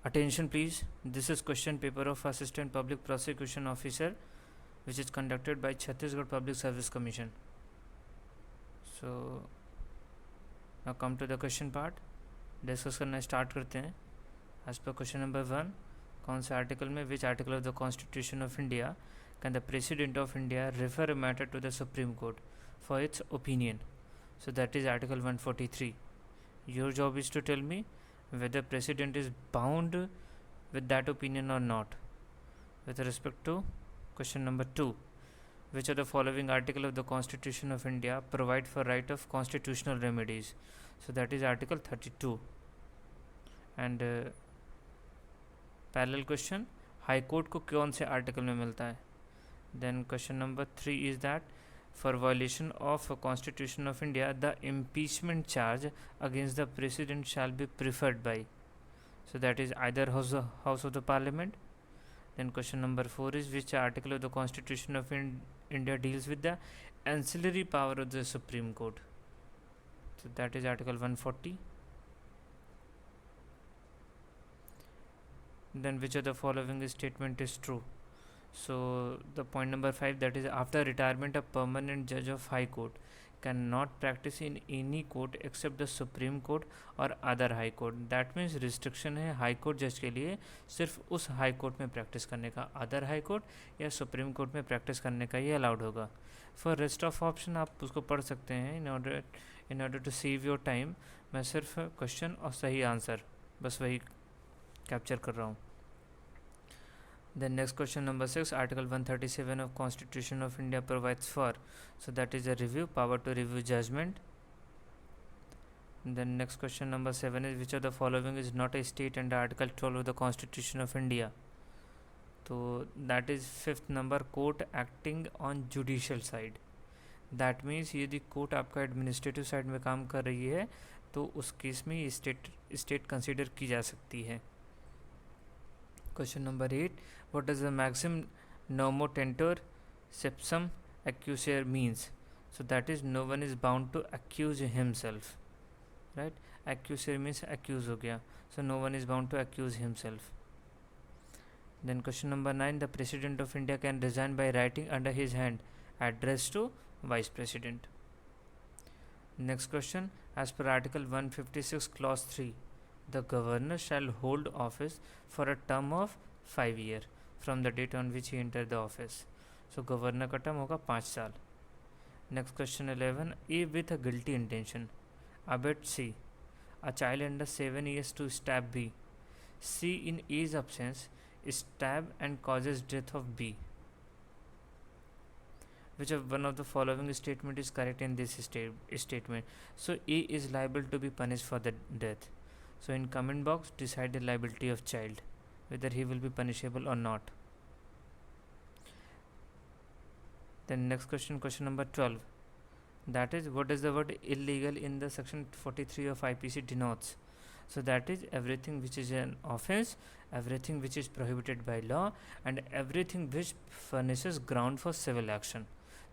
Attention please, this is question paper of Assistant Public Prosecution Officer which is conducted by Chhattisgarh Public Service Commission. So now come to the question part. Discuss करना start करते हैं. As per question number 1, कौन से article में, which article of the constitution of India can the president of India refer a matter to the supreme court for its opinion. So that is Article 143. Your job is to tell me whether President is bound with that opinion or not. With respect to question number 2, which of the following article of the Constitution of India provide for right of constitutional remedies? So that is Article 32. And parallel question, High Court को कौन से article में मिलता है? Then question number 3 is that for violation of a Constitution of India, the impeachment charge against the President shall be preferred by. So that is either House of the Parliament. Then question number 4 is which article of the Constitution of India deals with the ancillary power of the Supreme Court? So that is Article 140. Then which of the following statement is true? So the point number 5, that is after retirement a permanent judge of High Court cannot practice in any court except the Supreme Court or other High Court. That means restriction है high court जज के लिए सिर्फ उस high court में practice करने का, other high court या सुप्रीम कोर्ट में प्रैक्टिस करने का ये अलाउड होगा. फॉर रेस्ट ऑफ ऑप्शन आप उसको पढ़ सकते हैं. In order to save your time मैं सिर्फ क्वेश्चन और सही आंसर बस वही कैप्चर कर रहा हूँ. Then next question number 6, Article 137 of Constitution of India provides for, so that is a review, power to review judgment. Then next question number 7 is which of the following is not a state under Article 12 of the Constitution of India? So that is fifth number, court acting on judicial side. That means यदि court आपका administrative side में काम कर रही है तो उस case में स्टेट कंसिडर की जा सकती है. Question number 8, what does the maxim nomotentor sepsum accuser means? So that is no one is bound to accuse himself, right? Accuser means accuse हो गया, so no one is bound to accuse himself. Then question number 9, the President of India can resign by writing under his hand addressed to Vice President. Next question, as per Article 156 Clause 3, the governor shall hold office for a term of 5 years from the date on which he entered the office. So governor का term होगा 5 साल. Next question 11, A with a guilty intention abet C, a child under 7 years to stab B. C in A's absence stab and causes death of B. Which of one of the following statement is correct in this statement? So A is liable to be punished for the death. So in comment box decide the liability of child, whether he will be punishable or not. Then next question, question number 12, that is what does the word illegal in the section 43 of IPC denotes? So that is everything which is an offense, everything which is prohibited by law and everything which furnishes ground for civil action.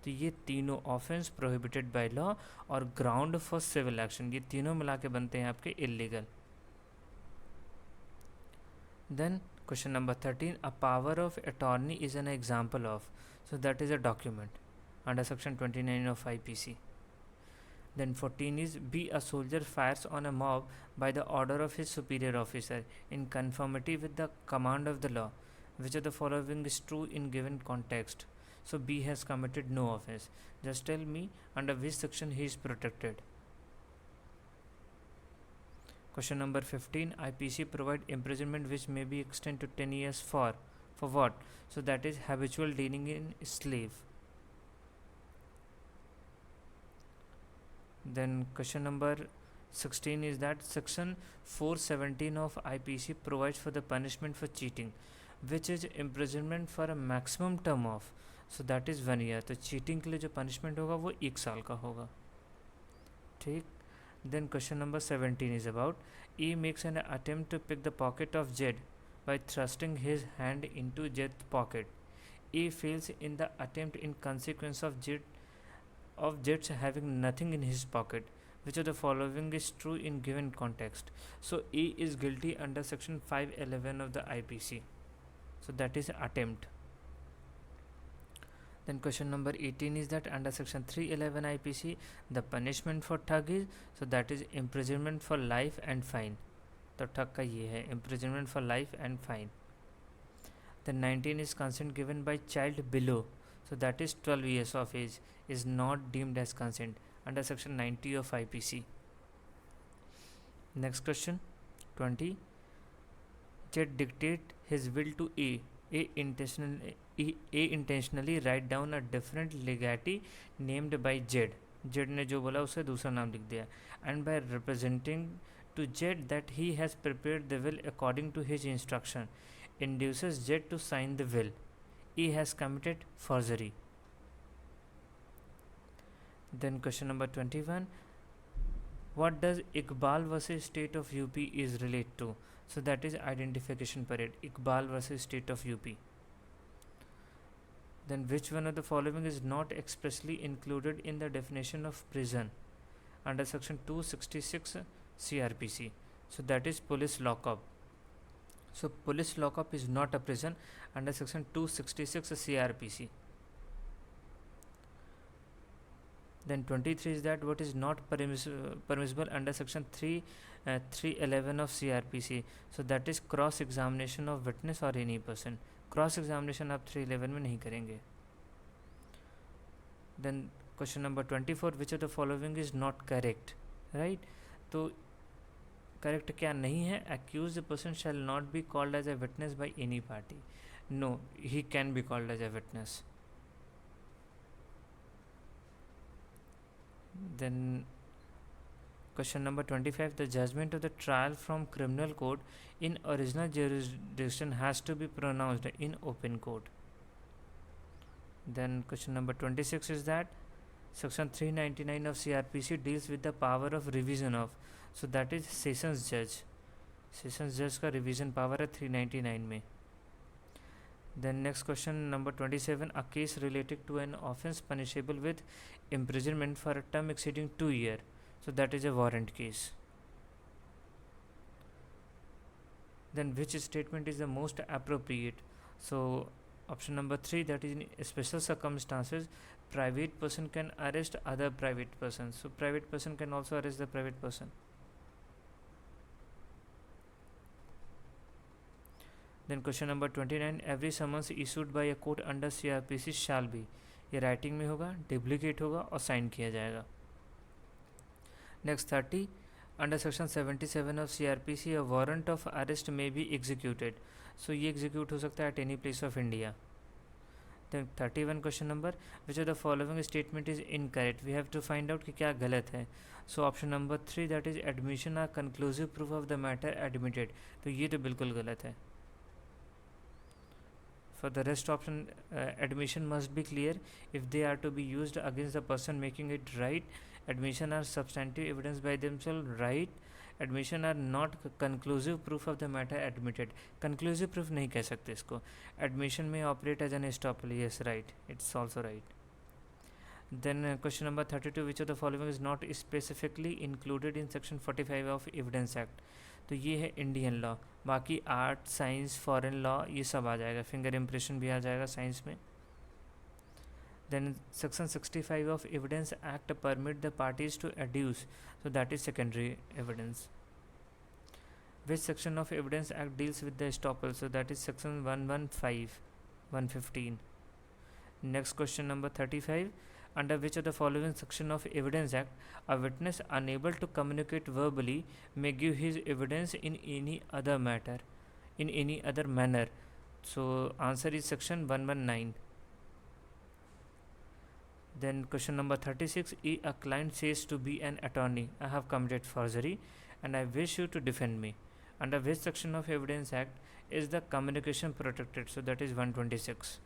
तो ये तीनों offence prohibited by law और ground for civil action, ये तीनों मिला के बनते हैं आपके illegal. Then question number 13, a power of attorney is an example of, so that is a document under section 29 of IPC. Then 14 is B, a soldier fires on a mob by the order of his superior officer in conformity with the command of the law. Which of the following is true in given context? So B has committed no offense. Just tell me under which section he is protected. Question number 15, IPC provide imprisonment which may be extended to 10 years for what? So that is habitual dealing in slave. Then question number 16 is that section 417 of IPC provides for the punishment for cheating, which is imprisonment for a maximum term of, so that is 1 year. तो cheating के लिए जो punishment होगा वो 1 साल का होगा. ठीक. Then question number 17 is about E makes an attempt to pick the pocket of Z by thrusting his hand into Z's pocket. E fails in the attempt in consequence of Z's having nothing in his pocket. which of the following is true in given context? So A is guilty under section 511 of the IPC. So that is attempt. Then question number 18 is that under section 311 IPC, the punishment for thug is, so that is imprisonment for life and fine. तो ठग का ये है imprisonment for life and fine. Then 19 is consent given by child below, so that is 12 years of age, is not deemed as consent under section 90 of IPC. Next question 20. Jet dictate his will to A. A intentionally write down a different legatee named by Z. Z ने जो बोला उसे दूसरा नाम लिख दिया. And by representing to Z that he has prepared the will according to his instruction, induces Z to sign the will. E has committed forgery. Then question number 21. What does Iqbal versus State of UP is relate to? So that is identification parade. Iqbal versus State of UP. Then which one of the following is not expressly included in the definition of prison under section 266 CRPC? So that is police lockup. So police lockup is not a prison under section 266 CRPC. Then 23 is that what is not permissible under section 311 of CRPC. So that is cross examination of witness or any person. Cross examination आप 311 में नहीं करेंगे. Then question number 24. Which of the following is not correct, right. तो correct क्या नहीं है? Accused person shall not be called as a witness by any party. No, he can be called as a witness. Then question number 25. The judgment of the trial from criminal court in original jurisdiction has to be pronounced in open court. Then question number 26 is that section 399 of CRPC deals with the power of revision of, so that is sessions judge. Sessions judge का revision power है 399 में. Then next question number 27. A case related to an offence punishable with imprisonment for a term exceeding 2 years. So that is a warrant case. Then which statement is the most appropriate? So option number 3, that is in special circumstances private person can arrest other private persons. So private person can also arrest the private person. Then question number 29. Every summons issued by a court under CRPC shall be, ये writing में होगा, duplicate होगा और sign किया जाएगा. Next 30. Under section 77 of CRPC, a warrant of arrest may be executed. So ये execute हो सकता है at any place of India. Then 31 question number. Which of the following statement is incorrect? We have to find out कि क्या गलत है. So option number 3, that is admission are conclusive proof of the matter admitted. तो ये तो बिल्कुल गलत है. For the rest option, admission must be clear if they are to be used against the person making it right. Admission are substantive evidence by themselves, right. Admission are not conclusive proof of the matter admitted. Conclusive proof नहीं कह सकते इसको. Admission may operate as an estoppel. Yes, right. It's also right. Then question number 32. Which of the following is not specifically included in section 45 of Evidence Act? तो ये है Indian law. बाकी art, science, foreign law ये सब आ जाएगा. Finger impression भी आ जाएगा science में. Then section 65 of Evidence Act permit the parties to adduce, so that is secondary evidence. Which section of Evidence Act deals with the estoppel? So that is section 115. Next question number 35. Under which of the following section of Evidence Act a witness unable to communicate verbally may give his evidence in any other manner? So answer is section 119. Then question number 36. A client says to be an attorney, I have committed forgery and I wish you to defend me. Under which section of Evidence Act is the communication protected? So that is 126.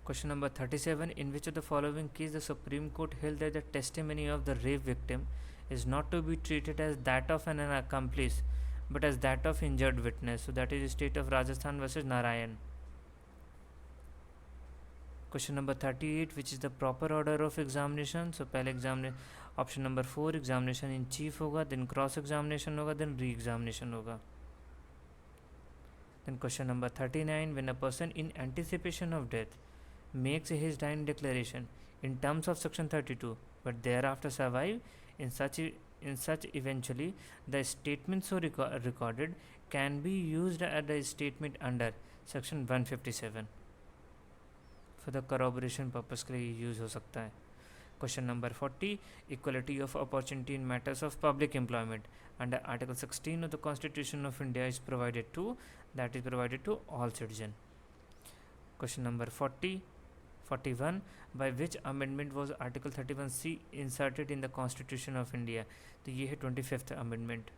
Question number 37. In which of the following case the Supreme Court held that the testimony of the rape victim is not to be treated as that of an accomplice but as that of injured witness? So that is the state of Rajasthan versus Narayan. Question number 38, which is the proper order of examination? So पहले examine option number 4 examination in chief होगा, then cross examination होगा, then re examination होगा. Then question number 39, when a person in anticipation of death makes his dying declaration in terms of section 32 but thereafter survive, in such eventually the statement so recorded can be used as a statement under section 157 for the corroboration purpose के लिए use हो सकता है. Question number 40, equality of opportunity in matters of public employment under Article 16 of the Constitution of India is provided to, that is provided to all citizens. Question number 41, by which amendment was Article 31C inserted in the Constitution of India? तो ये है 25th amendment.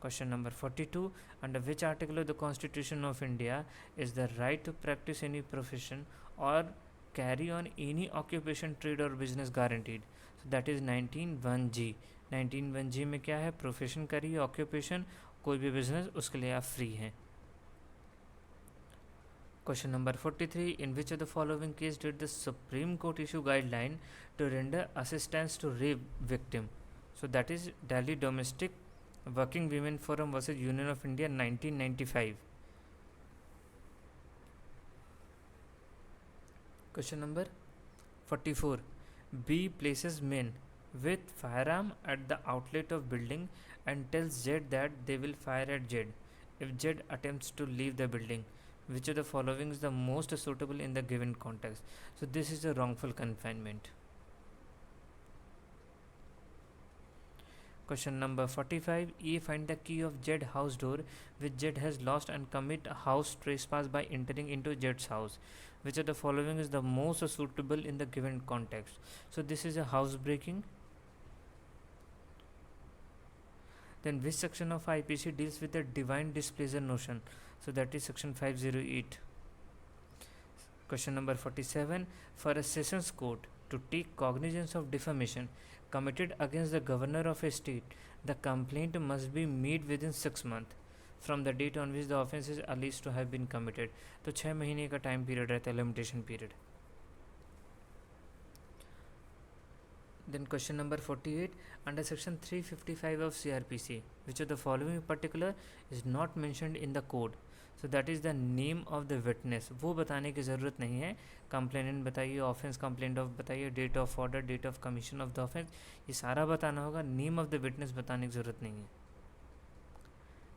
Question number 42, under which article of the Constitution of India is the right to practice any profession or carry on any occupation, trade or business guaranteed? So that is 19(1)(g). 19(1)(g) में क्या है? Profession करिए, occupation, कोई भी business, उसके लिए आप free हैं. Question number 43, in which of the following case did the Supreme Court issue guideline to render assistance to rape victim? So that is Delhi Domestic Working Women Forum versus Union of India 1995. Question number 44, B places men with firearm at the outlet of building and tells Z that they will fire at Z if Z attempts to leave the building. Which of the following is the most suitable in the given context? So this is a wrongful confinement. Question number 45, E find the key of Z house door which Z has lost and commit house trespass by entering into Z's house. Which of the following is the most suitable in the given context? So this is a house breaking. Then which section of IPC deals with the divine displeasure notion? So that is section 508. Question number 47, for a sessions court to take cognizance of defamation committed against the governor of a state, the complaint must be made within 6 months from the date on which the offence is alleged to have been committed. तो 6 महीने का time period रहता है, limitation period. Then question number 48, under section 355 of CRPC, which of the following particular is not mentioned in the code? So that is the name of the witness. वो बताने की ज़रूरत नहीं है. कंप्लेनेंट बताइए, offence complaint of बताइए, date of order, date of commission of the offence, ये सारा बताना होगा. नेम ऑफ द विटनेस बताने की ज़रूरत नहीं है.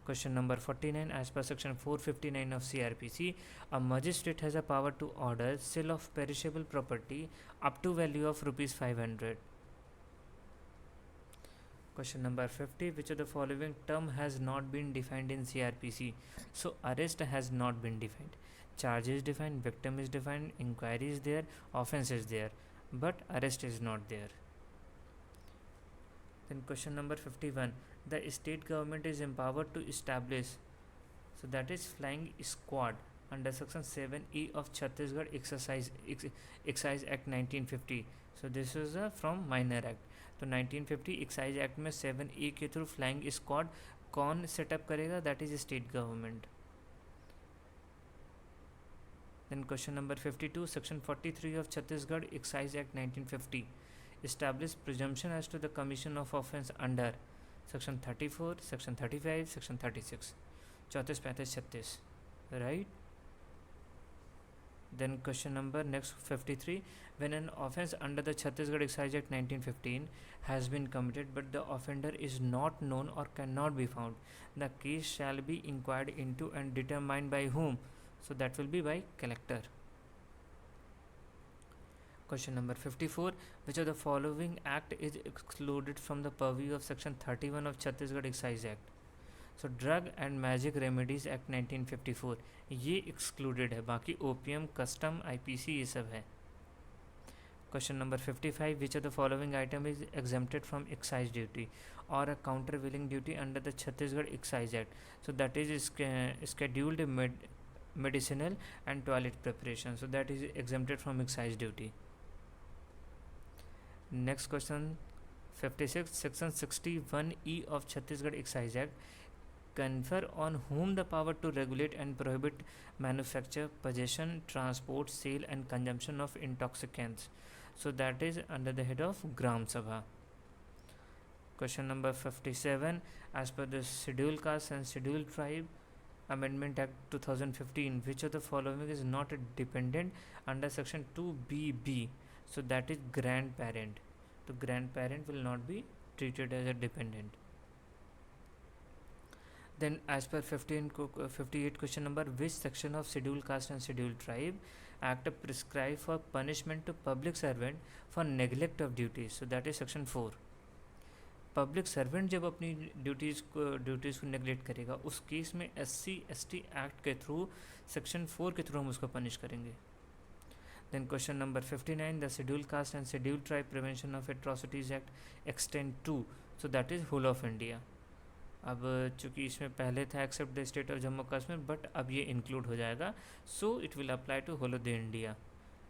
Question number 49, as per section 459 of CRPC, a magistrate has a power to order sale of perishable property up to value of ₹500. Question number 50, which of the following term has not been defined in CRPC? So arrest has not been defined, charge is defined, victim is defined, inquiry is there, offense is there, but arrest is not there. Then question number 51, the state government is empowered to establish, so that is flying squad under section 7E of Chhattisgarh Excise Act 1950. So this is from Minor Act. तो 1950 excise act में 7A के through flying squad कौन setup करेगा? That is state government. Then question number 52, section 43 of Chhattisgarh excise act 1950 establish presumption as to the commission of offence under section 34, section 35, section 36, 34, 35, 36, right. Then question number next 53, when an offence under the Chhattisgarh Excise Act 1915 has been committed but the offender is not known or cannot be found, the case shall be inquired into and determined by whom? So that will be by collector. Question number 54, which of the following act is excluded from the purview of section 31 of Chhattisgarh Excise Act? So drug and magic remedies act 1954 ये excluded है, बाकी OPM, custom, IPC ये सब है. Question number 55, which of the following item is exempted from excise duty और a countervailing duty under the Chhattisgarh excise act? So that is scheduled medicinal and toilet preparation, so that is exempted from excise duty. Next question 56, section 61E of Chhattisgarh excise act confer on whom the power to regulate and prohibit manufacture, possession, transport, sale and consumption of intoxicants. So that is under the head of Gram Sabha. Question number 57. As per the Scheduled Caste and Scheduled Tribe Amendment Act 2015, which of the following is not a dependent under section 2BB? So that is grandparent. The grandparent will not be treated as a dependent. Then as per 58 question number, which section of Scheduled Caste and Scheduled Tribe Act prescribe for punishment to public servant for neglect of duties? So that is section 4. Public servant जब अपनी duties को neglect करेगा उस case में SC/ST act के through section 4 के through हम उसको पनिश करेंगे. Then question number 59. The schedule caste and schedule tribe prevention of atrocities act extend to, so that is whole of India. अब चूँकि इसमें पहले था except the state of Jammu Kashmir, but अब ये इंक्लूड हो जाएगा, so it will apply to whole of the India.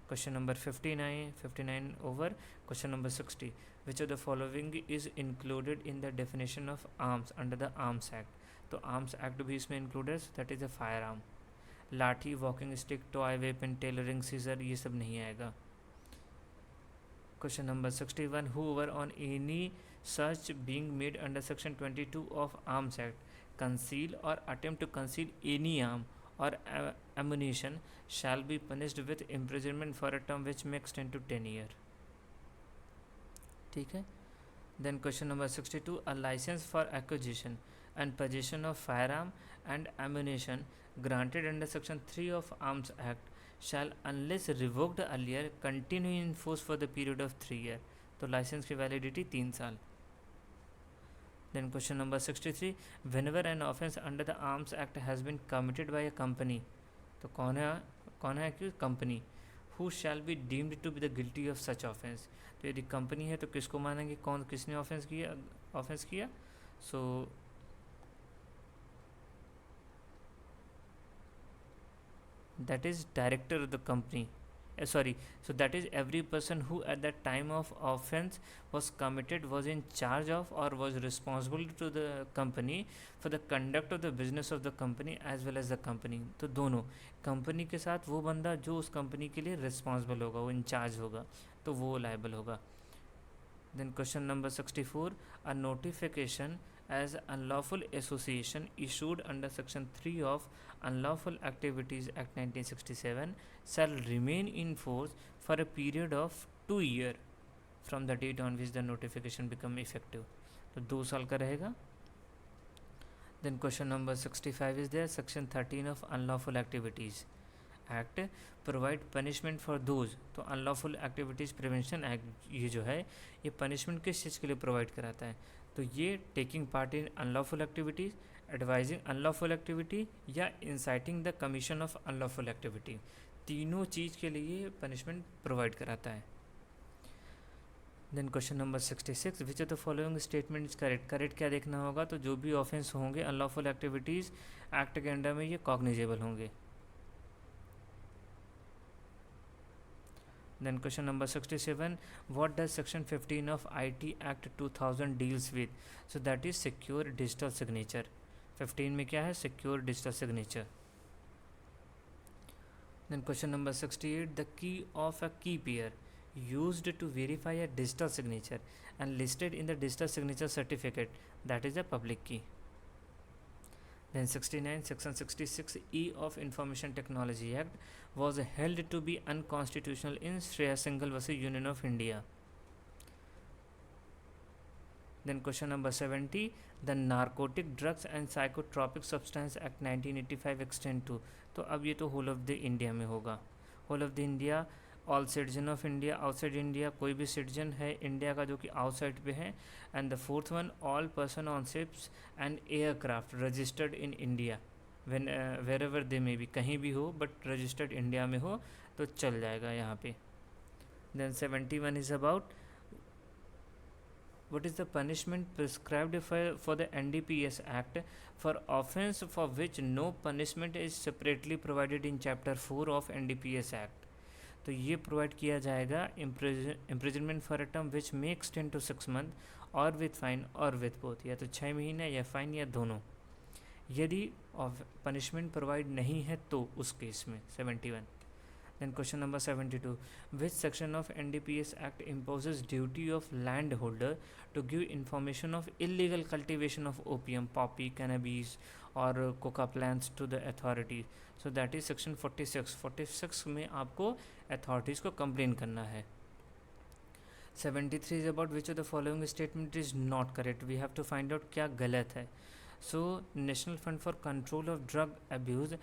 Question number 59 over. Question number 60. Which of the following is included in the definition of arms under the Arms Act? तो Arms Act भी इसमें included है, that is a firearm. लाठी, walking stick, toy weapon, tailoring scissor, ये सब नहीं आएगा. Question number 61. Whoever on any such being made under section 22 of Arms Act conceal or attempt to conceal any arm or ammunition shall be punished with imprisonment for a term which may extend to 10 years. ठीक है. Then question number 62. A license for acquisition and possession of firearm and ammunition granted under section 3 of Arms Act shall, unless revoked earlier, continue in force for the period of 3 years. तो licence की validity 3 साल. Then question number 63. Whenever an offence under the Arms Act has been committed by a company, तो कौन है कि company, who shall be deemed to be the guilty of such offence? तो यदि company है तो किसको मानेंगे, किसने ऑफेंस किया? सो that is director of the company. So that is every person who at the time of offense was committed was in charge of or was responsible to the company for the conduct of the business of the company as well as the company. तो दोनों company के साथ वो बंदा जो उस company के लिए रिस्पॉन्सिबल होगा, वो इंचार्ज होगा, तो वो लायबल होगा. Then question number 64. A notification as unlawful association issued under section 3 of Unlawful Activities Act 1967 shall remain in force for a period of 2 years from the date on which the notification become effective. तो 2 साल का रहेगा. Then question number 65 is there. Section 13 of Unlawful Activities Act provide punishment for those. तो Unlawful Activities Prevention Act ये जो है ये punishment किस चीज़ के लिए provide कराता है? तो ये taking part in unlawful activities, advising unlawful activity या inciting the commission of unlawful activity, तीनों चीज़ के लिए punishment provide कराता है. Then question number 66. Which of the following statement is correct? Correct क्या देखना होगा? तो जो भी ऑफेंस होंगे अनलॉफुल एक्टिविटीज़ एक्ट के अंडर में ये कॉग्निजेबल होंगे. Then question number 67. What does section 15 of IT Act 2000 deals with? So that is secure digital signature. 15 में क्या है? Secure digital signature. Then question number 68. The key of a key pair used to verify a digital signature and listed in the digital signature certificate, that is a public key. Then 69. Section 66E of Information Technology Act was held to be unconstitutional in Shreya Singhal vs Union of India. Then question number 70. The Narcotic Drugs and Psychotropic Substance Act 1985 extend to, तो अब ये तो whole of the India में होगा. Whole of the India, all citizen of India, outside India कोई भी citizen है India का जो कि आउटसाइड पे है. And the fourth one, all person on ships and aircraft registered in India when wherever they में भी, कहीं भी हो बट रजिस्टर्ड इंडिया में हो तो चल जाएगा यहाँ पे. Then 71 is about what is the punishment prescribed for the NDPS Act for offence for which no punishment is separately provided in chapter 4 of NDPS Act. तो ये प्रोवाइड किया जाएगा imprisonment for a term which may extend to 6 months or with fine or with both, या तो 6 महीने या fine या दोनों. यदि पनिशमेंट प्रोवाइड नहीं है तो उस केस में 71. Then question number 72. Which section of NDPS Act imposes duty of landholder to give information of illegal cultivation of opium, poppy, cannabis or coca plants to the authorities? So that is section 46. 46 में आपको authorities को complain करना है. 73 is about which of the following statement is not correct. We have to find out क्या गलत है. So National Fund for Control of Drug Abuse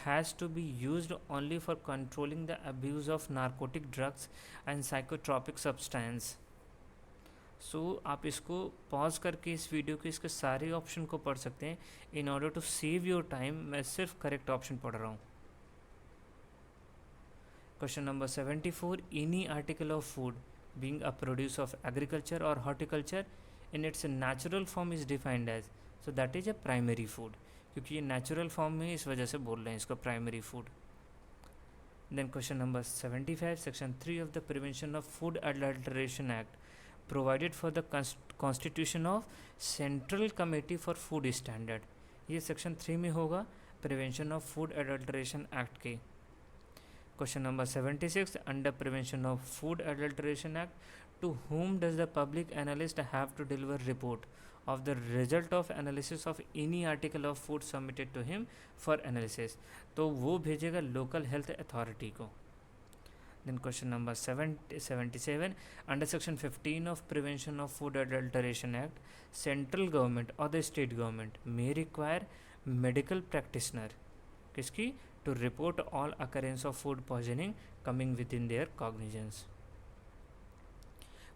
has to be used only for controlling the abuse of narcotic drugs and psychotropic substance. So आप इसको pause करके इस video के इसके सारे ऑप्शन को पढ़ सकते हैं. In order to save your time मैं सिर्फ करेक्ट ऑप्शन पढ़ रहा हूँ. Question number 74. Any article of food being a produce of agriculture or horticulture in its natural form is defined as, so that is a primary food. क्योंकि ये natural form में इस वजह से बोल रहे हैं इसको primary food. Then question number 75. Section 3 of the Prevention of Food Adulteration Act provided for the constitution of Central Committee for Food Standard. ये section 3 में होगा Prevention of Food Adulteration Act के. Question number 76. Under Prevention of Food Adulteration Act, to whom does the public analyst have to deliver report of the result of analysis of any article of food submitted to him for analysis? तो वो भेजेगा local health authority को. Then question number 77. Under section 15 of Prevention of Food Adulteration Act, central government or the state government may require medical practitioner किसकी to report all occurrence of food poisoning coming within their cognizance.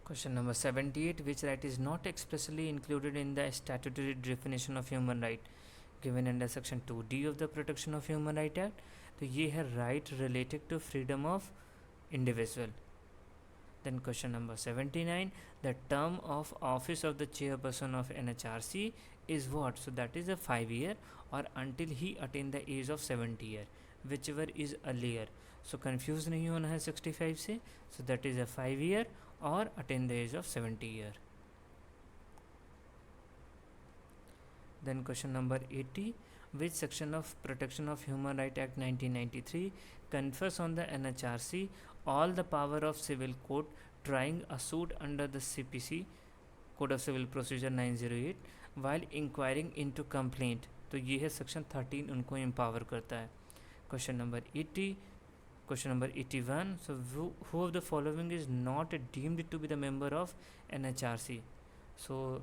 Question number 78. Which right is not expressly included in the statutory definition of human right given under section 2D of the Protection of Human Right Act? तो ये है right related to freedom of individual. Then question number 79. The term of office of the chairperson of NHRC is what? So that is a 5-year or until he attain the age of 70 year, whichever is earlier. So confuse नहीं होना है 65 से. So that is a 5-year or attain the age of 70 year. Then question number 80. Which section of Protection of Human Right Act 1993 confers on the NHRC all the power of civil court trying a suit under the CPC Code of Civil Procedure 908 while inquiring into complaint? तो ये है section 13 उनको empower करता है. Question number 80. Question number 81. So who of the following is not deemed to be the member of NHRC? So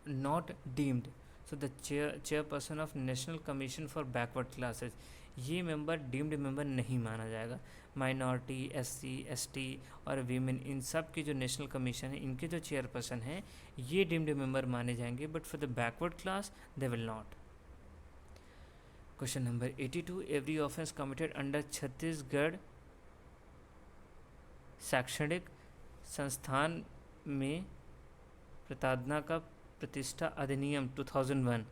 not deemed. So the chairperson of National Commission for Backward Classes, ये member deemed member नहीं माना जाएगा. Minority, SC, ST और women, इन सब की जो national commission है इनके जो चेयरपर्सन हैं ये डीम्ड मेंबर माने जाएंगे, but for the backward class they will not. Question number 82. Every offence committed under Chhattisgarh शैक्षणिक संस्थान में प्रताड़ना का प्रतिष्ठा अधिनियम 2001.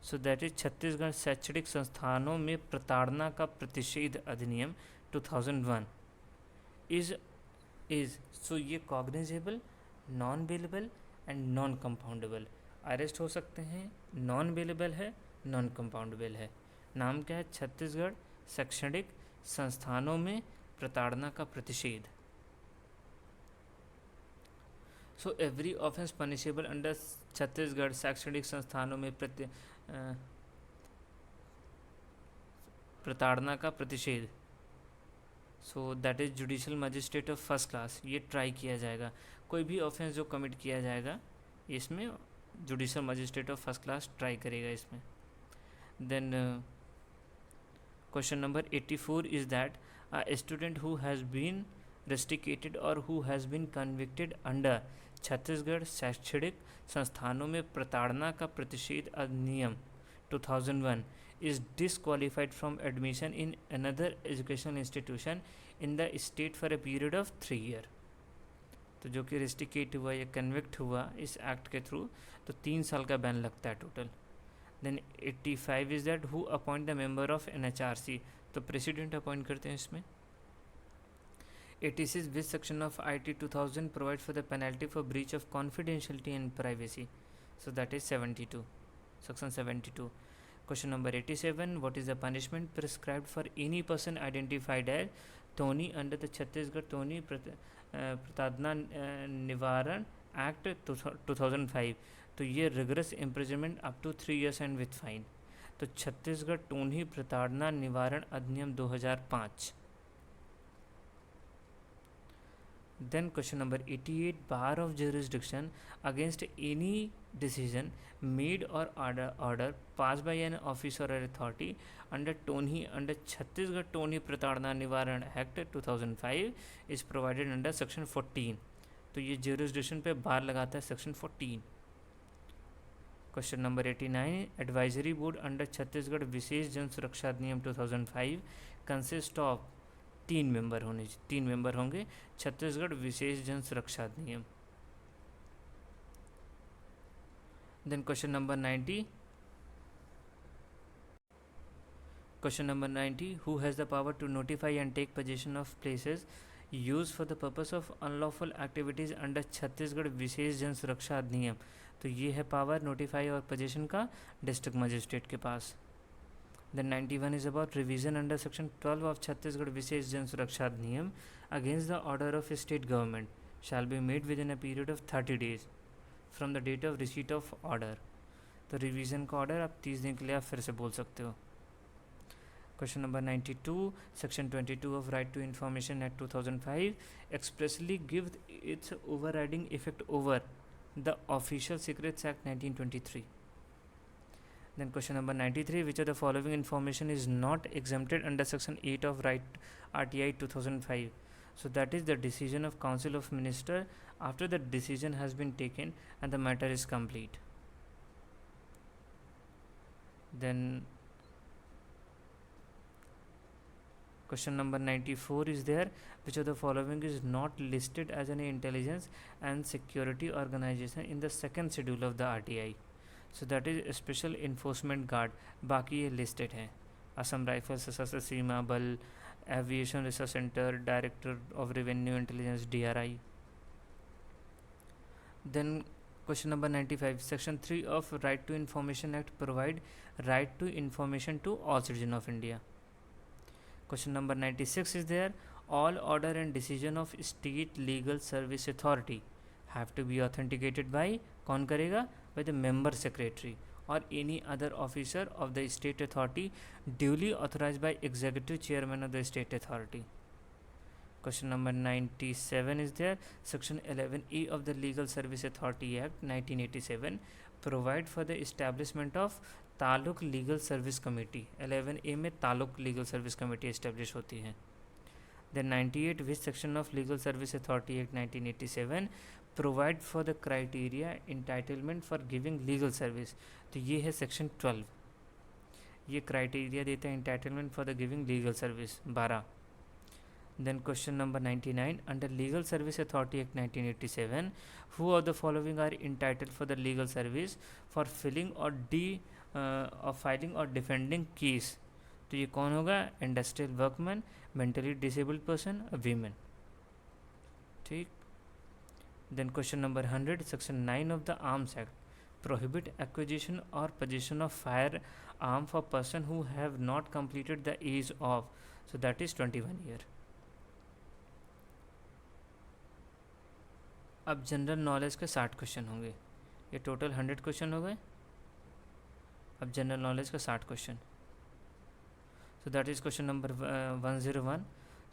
सो दैट इज छत्तीसगढ़ शैक्षणिक संस्थानों में प्रताड़ना का प्रतिषेध अधिनियम 2001 इज सो ये cognizable, non bailable and non compoundable. Arrest हो सकते हैं, नॉन बेलेबल है, नॉन कंपाउंडेबल है. नाम क्या है? छत्तीसगढ़ शैक्षणिक संस्थानों में प्रताड़ना का प्रतिषेध. So every offence punishable under Chhattisgarh शैक्षणिक संस्थानों में प्रताड़ना का प्रतिषेध. So that is judicial magistrate of first class. ये ट्राई किया जाएगा, कोई भी ऑफेंस जो कमिट किया जाएगा इसमें judicial magistrate of first class try करेगा इसमें. Then question number 84 is that a student who has been rusticated और who has been convicted under Chhattisgarh शैक्षणिक संस्थानों में प्रताड़ना का प्रतिषेध अधिनियम 2001 is disqualified from admission in another educational institution in the state for a period of 3 year. तो जो कि रेस्ट्रिकेट हुआ या कन्विक्ट हुआ इस एक्ट के थ्रू तो 3 साल का बैन लगता है total. Then 85 is that who appoint the member of NHRC. तो प्रेसिडेंट अपॉइंट करते हैं इसमें. 86 which section of IT 2000 provides for the penalty for breach of confidentiality and privacy? So that is 72. Section 72. Question number 87. What is the punishment prescribed for any person identified as Tony under the Chhattisgarh Tony Pratadna Nivaran Act 2005? तो ये rigorous imprisonment up to 3 years and with fine. तो Chhattisgarh Tony प्रताड़ना निवारण अधिनियम 2005. Then question number 88. Bar of jurisdiction against any decision made or order passed by an officer or authority under Chhattisgarh Tony Pratarna Nivaran Act 2005 is provided under section 14. तो ये jurisdiction पे बार लगाता है section 14. Question number 89. Advisory board under Chhattisgarh विशेष जन सुरक्षा अधिनियम 2005 consist of 3 member होंगे छत्तीसगढ़ विशेष जन सुरक्षा अधिनियम. Then question number 90. Question number 90. Who has the power to notify and take possession of places used for the purpose of unlawful activities under Chhattisgarh विशेष जन सुरक्षा अधिनियम? तो ये है पावर नोटिफाई और पोजेशन का डिस्ट्रिक्ट मजिस्ट्रेट के पास. Then 91 is about revision under section 12 of Chhattisgarh Vishesh Jan Suraksha Adhiniyam against the order of a state government shall be made within a period of 30 days from the date of receipt of order. तो revision का order आप 30 दिन के लिए आप फिर से बोल सकते हो. Question number 92. Section 22 of right to information act 2005 expressly give its overriding effect over the official secrets act 1923. Then question number 93. Which of the following information is not exempted under section 8 of right RTI 2005? So that is the decision of Council of Minister after the decision has been taken and the matter is complete. Then question number 94 is there. Which of the following is not listed as an intelligence and security organization in the second schedule of the RTI? So that is special enforcement guard. बाकी ये listed हैं. Assam rifles, Sashastra Seema Bal, aviation research centre, director of revenue intelligence DRI. Then question number 95. Section 3 of right to information act provide right to information to all citizen of India. Question number 96 is there. All order and decision of state legal service authority have to be authenticated by. कौन करेगा? by the member secretary or any other officer of the state authority duly authorized by executive chairman of the state authority. Question number 97 is there. Section 11A of the Legal Service Authority Act 1987 provide for the establishment of taluk legal service committee. 11A में taluk legal service committee establish होती है. Then 98. Which section of Legal Service Authority Act 1987 provide for the criteria entitlement for giving legal service? तो ये है section 12. ये criteria देता है entitlement for the giving legal service 12. Then question number 99. Under Legal Service Authority Act 1987, who of the following are entitled for the legal service for filing or filing or defending case? तो ये कौन होगा? Industrial workman, mentally disabled person, women. ठीक. Then question number 100. Section 9 of the arms act prohibit acquisition और possession of firearm for person who have not completed the age of, so that is 21 year. अब general knowledge के 60 question होंगे. ये total 100 question हो गए. अब general knowledge का 60 question. So that is question number 101.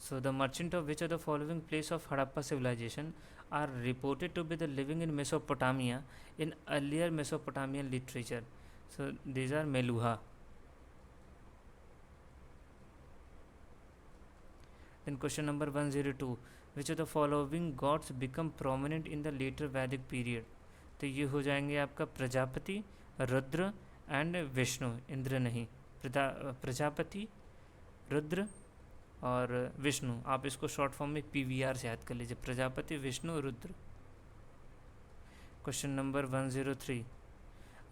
So the merchant of which of the following place of Harappa civilization are reported to be the living in Mesopotamia in earlier Mesopotamian literature? So these are Meluha. Then question number 102. Which of the following gods become prominent in the later Vedic period? तो ये हो जाएंगे आपका Prajapati, Rudra and Vishnu. Indra नहीं, प्रजापति, रुद्र और विष्णु. आप इसको short form में PVR से याद कर लीजिए. Prajapati, Vishnu, Rudra. Question number 103.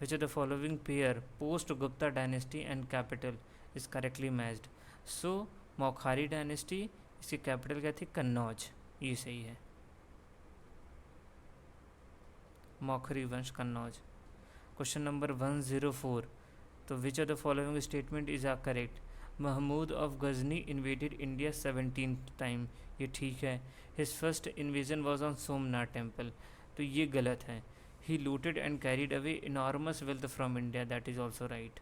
Which of the following pair post Gupta dynasty and capital is correctly matched? So Maukhari dynasty, इसकी कैपिटल क्या थी? कन्नौज. ये सही है. मौखरी वंश, कन्नौज. क्वेश्चन नंबर 104, तो which of the following statement is uh correct? Mahmud of Ghazni invaded India 17th time, ये ठीक है. His first invasion was on Somnath temple, तो ये गलत है. He looted and carried away enormous wealth from India, that is also right.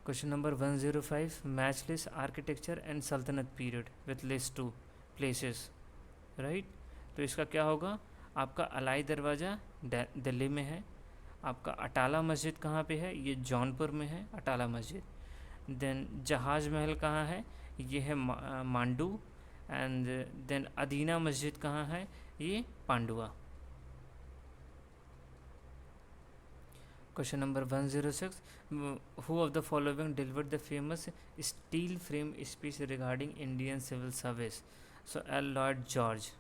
Question number 105, match list architecture and sultanate period with list two places, right. तो इसका क्या होगा? आपका अलाई दरवाज़ा दिल्ली में है. आपका अटाला मस्जिद कहाँ पे है? ये जौनपुर में है अटाला मस्जिद. देन जहाज महल कहाँ है? ये है मांडू. एंड देन अदीना मस्जिद कहाँ है? ये Pandua. Question number 106, who of the following delivered the famous steel frame speech regarding Indian civil service? So एल Lord George.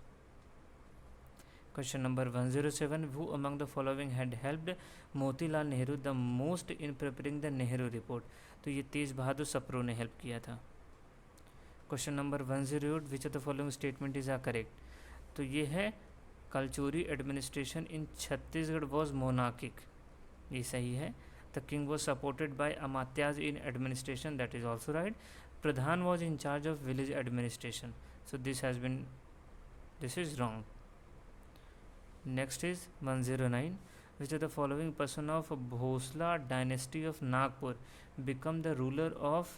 Question number 107, who among the following had helped Motilal Nehru the most in preparing the Nehru report? तो ये तेज बहादुर सप्रू ने help किया था. Question number 108, which of the following statement is uh correct? तो ये है Kalachuri administration in Chhattisgarh was monarchic, ये सही है. The king was supported by amatyas in administration, that is also right. Pradhan was in charge of village administration, so this is wrong. Next is 109, which of the following person of Bhosla dynasty of Nagpur become the ruler of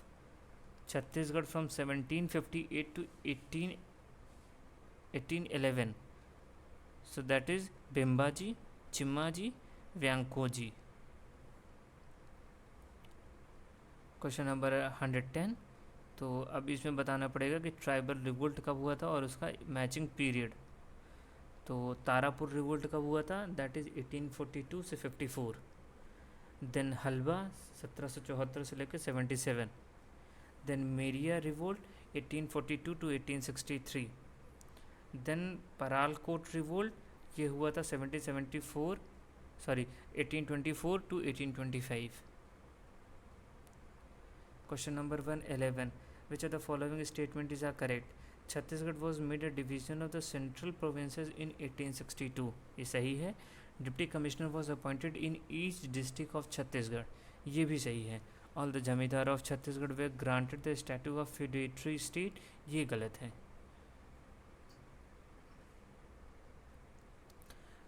Chhattisgarh from 1758 to 1811? So that is Bimbaji, Chimmaji, Vyankoji. Question number 110, तो अब इसमें बताना पड़ेगा कि tribal revolt कब हुआ था और उसका मैचिंग पीरियड. तो तारापुर रिवोल्ट कब हुआ था? दैट इज़ 1842 से 54. देन हलवा 1774 से लेकर 77. Then Meriya revolt 1842 to 1863. Then Paralkot revolt ये हुआ था 1824 to 1825. Question number 111, which of the following statement is uh correct? Chhattisgarh was made a division of the central provinces in 1862, ये सही है. Deputy commissioner was appointed in each district of Chhattisgarh, ये भी सही है. All the zamindar of Chhattisgarh were granted the status of feudatory state, ये गलत है.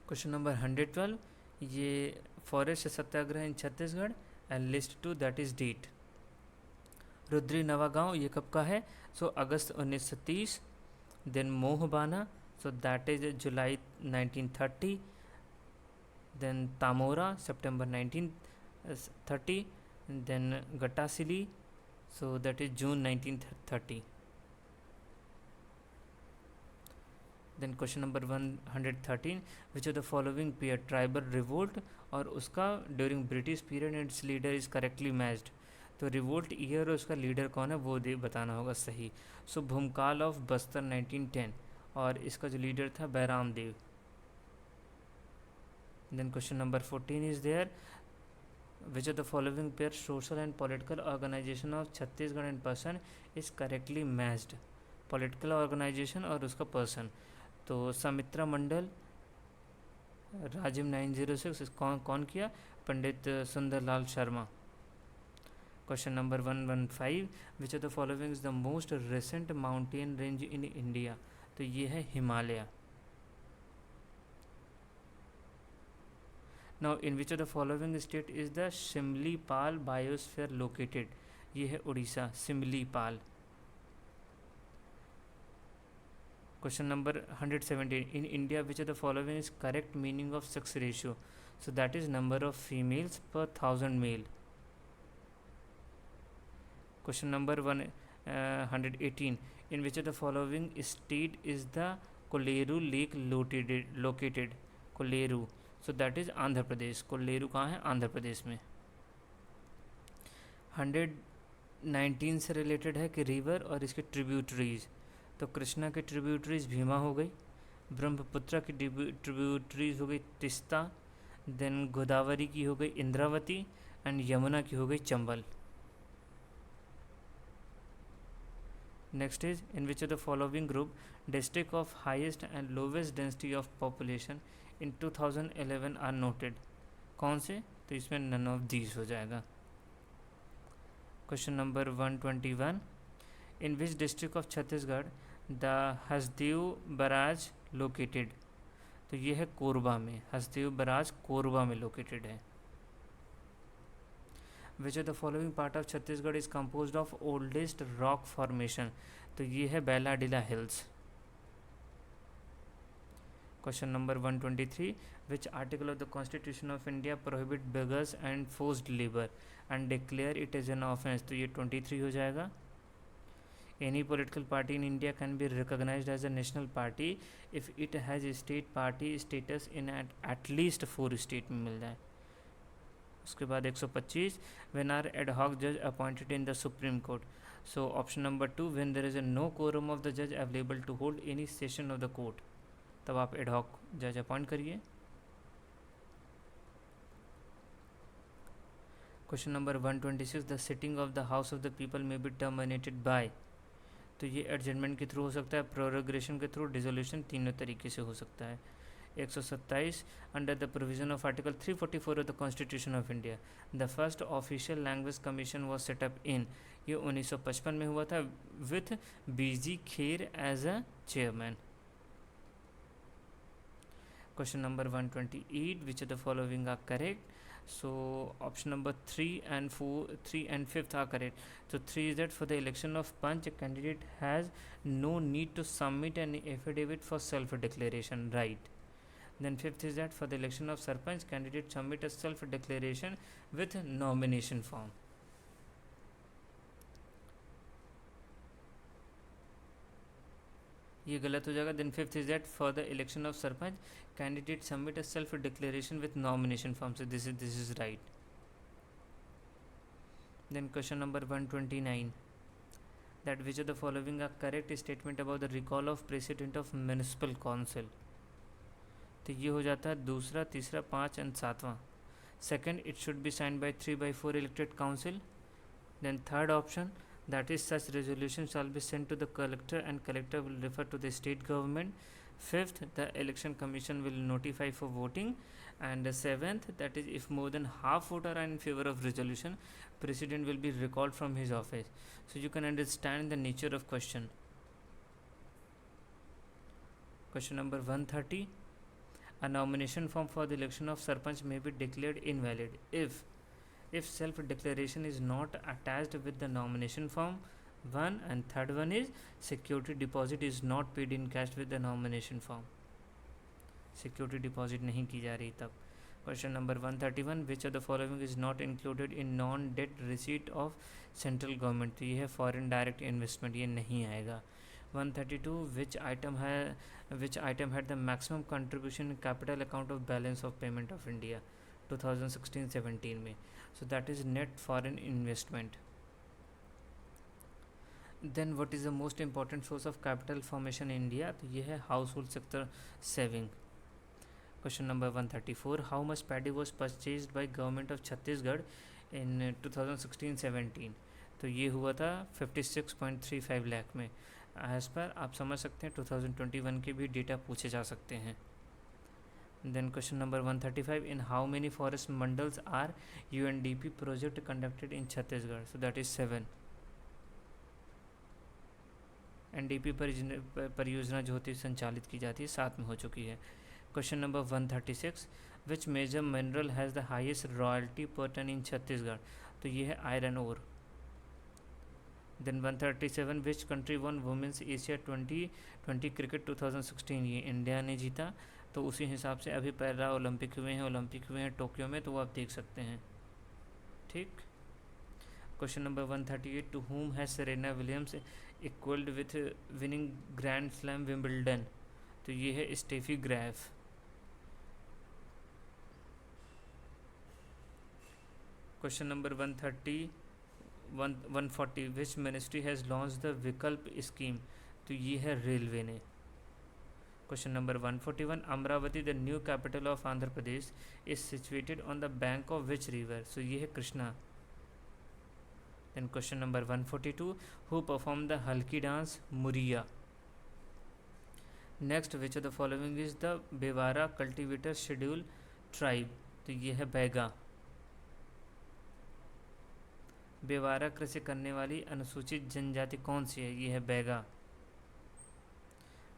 क्वेश्चन नंबर 112, ये forest satyagraha in Chhattisgarh and list two that is date. Rudri Navagaon ये कब का है? So August 1930. Then Mohbana, so that is July 1930. Then Tamora September 1930. Then Gatasili, so that is June 1930. Then question number 113, which of the following pair tribal revolt और उसका during British period and its leader is correctly matched? तो revolt year और उसका leader कौन है वो बताना होगा सही. सो भूमकाल ऑफ बस्तर 1910 और इसका जो लीडर था Bairam Dev. Then question number 14 is there, which of the following pair social and political organization of Chhattisgarh and person is correctly matched? Political organization और उसका पर्सन, तो समित्रा मंडल राजिम 906 कौन किया? Pandit Sundarlal Sharma. Question number 115, which of the following is the most recent mountain range in India? तो ये है Himalaya. Now in which of the following state is the Similipal biosphere located? ये है Orissa, Similipal. Question number 117, in India which of the following is correct meaning of sex ratio? So that is number of females per 1000 male. Question number 118, in which of the following state is the Kolleru lake located? Kolleru, so that is Andhra Pradesh. Kolleru कहाँ है? आंध्र प्रदेश में. 119 से related है कि river और इसके tributaries. तो कृष्णा की ट्रिब्यूटरीज भीमा हो गई, ब्रह्मपुत्र की ट्रिब्यूटरीज हो गई तिस्ता, देन गोदावरी की हो गई इंद्रावती एंड यमुना की हो गई Chambal. Next is, in which of the following group district of highest and lowest density of population in 2011 are noted. कौन से? तो इसमें नन ऑफ दीज हो जाएगा। Question number 121, in which district of Chhattisgarh the Hasdeo barrage located? तो ये है कोरबा में, हसदेव बराज कोरबा में लोकेटेड है। Which of the following part of Chhattisgarh is composed of oldest rock formation? तो ये है Bailadila hills. Question number 123, which article of the constitution of India prohibit beggars and forced labour and declare it as an offence? तो ये 23 हो जाएगा। Any political party in India can be recognised as a national party if it has state party status in at least 4 state में मिल जाए। उसके बाद 125, when are ad hoc जज appointed in the supreme court? So option number 2, when there is a no quorum of the जज available to hold any session of the court, तब आप ad hoc जज अपॉइंट करिए। Question number 126, the sitting of the house of the people may be terminated by? तो ये adjournment के through हो सकता है, प्रोरोगेशन के थ्रू, डिसोल्यूशन, तीनों तरीके से हो सकता है। 127, under the provision of article 344 of the constitution of India the first official language commission was set up in? ये 1955 में हुआ था with BG Kher as a chairman. Question number 128, which of the following are correct? So option number 3 and 5th are correct. So 3 is that for the election of Panch, a candidate has no need to submit an affidavit for self-declaration, right? Then 5th is that for the election of Sarpanch, candidate submit a self-declaration with nomination form. ये गलत हो जाएगा। Then 5th is that for the election of sarpanch, candidate submit a self declaration with nomination form. So this is right. Then question number 129, that which of the following are correct statement about the recall of president of municipal council? तो ये हो जाता है दूसरा, तीसरा, 5 and 7वां। Second, it should be signed by 3/4 elected council. Then third option, that is such resolution shall be sent to the collector and collector will refer to the state government. Fifth, the election commission will notify for voting. And the seventh, that is if more than half voter are in favor of resolution, president will be recalled from his office. So you can understand the nature of question. Question number 130, a nomination form for the election of sarpanch may be declared invalid if self-declaration is not attached with the nomination form, one, and third one is security deposit is not paid in cash with the nomination form. Security deposit नहीं की जा रही तब। Question number 131, which of the following is not included in non-debt receipt of central government? तो ये है foreign direct investment, ये नहीं आएगा। 132, which item had the maximum contribution in capital account of balance of payment of India 2016-17 में? So that is net foreign investment. Then what is the most important source of capital formation in India? तो ये है household sector saving. Question number 134, how much paddy was purchased by government of Chhattisgarh in 2016-17? तो ये हुआ था 56.35 लाख में। As per आप समझ सकते हैं 2021 के भी डेटा पूछे जा सकते हैं। Then question number 135, in how many forest mandals are UNDP project conducted in Chhattisgarh? So that is 7. NDP परियोजना जो होती है संचालित की जाती है 7 में हो चुकी है। Question number 136, which major mineral has the highest royalty per ton in Chhattisgarh? तो ये है iron ore. Then 137, which country won women's Asia 2020 cricket 2016? ये इंडिया ने जीता। तो उसी हिसाब से अभी पैरा ओलंपिक हुए हैं टोक्यो में, तो वो आप देख सकते हैं। ठीक। Question number 138, to whom has Serena Williams equalled with winning grand slam Wimbledon? तो ये है Steffi Graf. Question number 140, which ministry has launch the Vikalp scheme? तो ये है रेलवे ने। Question number 141, Amravati, the new capital of Andhra Pradesh, is situated on the bank of which river? So ये है Krishna. Then question number 142, who performed the Halki dance Muriya? Next, which of the following is the Bewara cultivator schedule tribe? तो ये है बैगा। बेवारा कृषि करने वाली अनुसूचित जनजाति कौन सी है? ये है Baiga.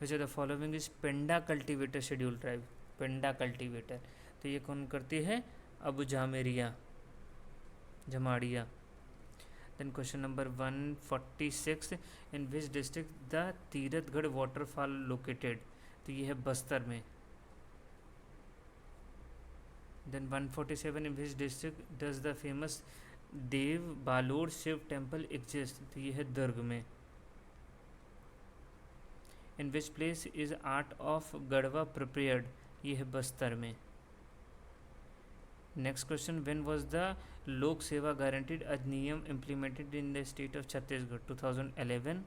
Which of the following is penda cultivator schedule tribe? Penda cultivator, तो ये कौन करती है? अबू जामेरिया, जमाड़िया। Then question number 146, in which district the Tirathgarh waterfall located? तो ये है बस्तर में। Then 147, in which district does the famous Deo Balod Shiv temple exist? तो ये है दुर्ग में। In which place is art of Gadhwa prepared? ये है बस्तर में। Next question, when was the लोक सेवा गारंटीड अधिनियम implemented in the state of Chhattisgarh? 2011।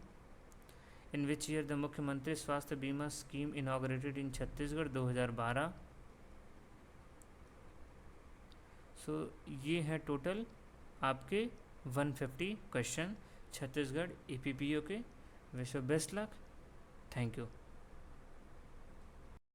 In which year the मुख्यमंत्री स्वास्थ्य बीमा स्कीम इनॉग्रेटेड इन छत्तीसगढ़? 2012। सो ये है टोटल आपके 150 क्वेश्चन छत्तीसगढ़ EPPO के। Wish you best luck. Thank you.